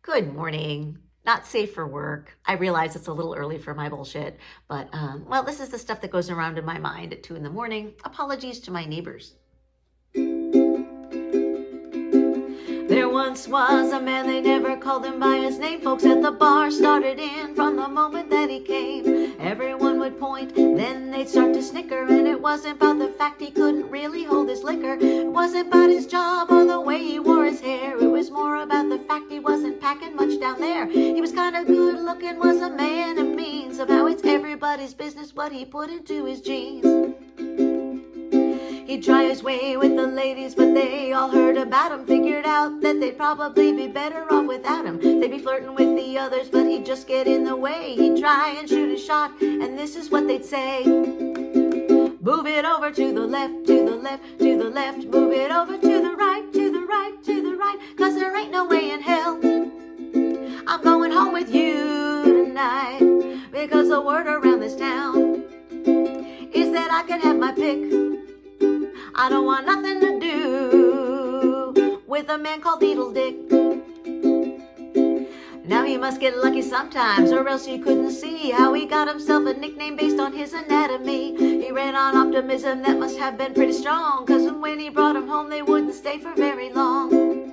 Good morning. Not safe for work. I realize it's a little early for my bullshit, but well, this is the stuff that goes around in my mind at 2 in the morning. Apologies to my neighbors. There once was a man, they never called him by his name. Folks at the bar started in from the moment that he came. Everyone would point, then they'd start to snicker. And it wasn't about the fact he couldn't really hold his liquor. It wasn't about his job or the way he wore his hair. It was more about the fact he wasn't packing much down there. He was kind of good looking, was a man of means. Somehow it's everybody's business what he put into his jeans. He'd try his way with the ladies, but they all heard about him. Figured out that they'd probably be better off without him. They'd be flirting with the others, but he'd just get in the way. He'd try and shoot a shot, and this is what they'd say. Move it over to the left, to the left, to the left. Move it over to the right, to the right, to the right. 'Cause there ain't no way in hell I'm going home with you tonight. Because the word around this town is that I can have my pick. I don't want nothing to do with a man called Needle Dick. Now he must get lucky sometimes, or else you couldn't see how he got himself a nickname based on his anatomy. He ran on optimism that must have been pretty strong, 'cause when he brought him home they wouldn't stay for very long.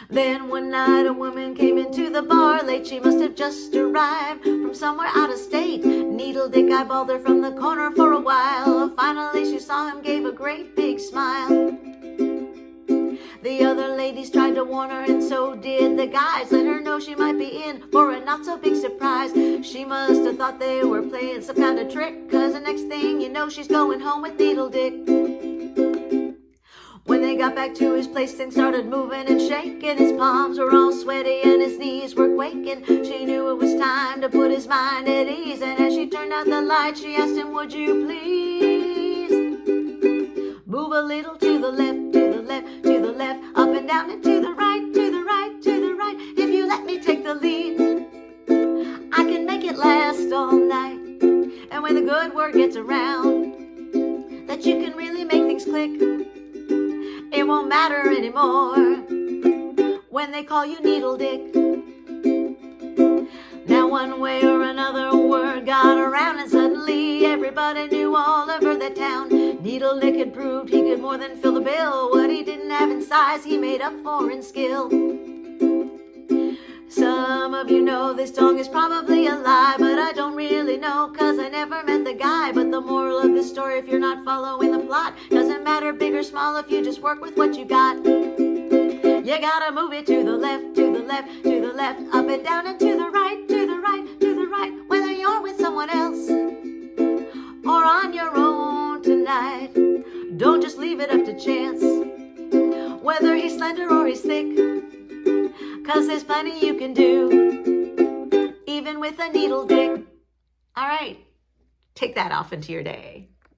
Then one night a woman came into the bar late. She must have just arrived from somewhere out of state. Needle Dick eyeballed her from the corner for a while. Finally she saw him, gave a great big smile. The other ladies tried to warn her, and so did the guys. Let her know she might be in for a not so big surprise. She must have thought they were playing some kind of trick, 'cause the next thing you know she's going home with Needle Dick. When they got back to his place, things started moving and shaking. His palms were all sweaty and his knees were quaking. She knew it was time to put his mind at ease, and as she turned out the light, she asked him, would you please move a little to the left, to the left, to the left, up and down and to the right, to the right, to the right. If you let me take the lead, I can make it last all night. And when the good word gets around that you can really make things click, it won't matter anymore when they call you Needle Dick. Now one way or another word got around, and suddenly everybody knew all over the town. Needle Dick had proved he could more than fill the bill. What he didn't have in size he made up for in skill. Some of you know this song is probably a lie, but I don't really know, 'cause I never met the guy. But the moral of this story, if you're not following the plot, doesn't matter big or small if you just work with what you got. You gotta move it to the left, to the left, to the left, up and down and to the right, to the right, to the right. Whether you're with someone else or on your own tonight, don't just leave it up to chance whether he's slender or he's thick, 'cause there's plenty you can do even with a Needle Dick. All right, take that off into your day.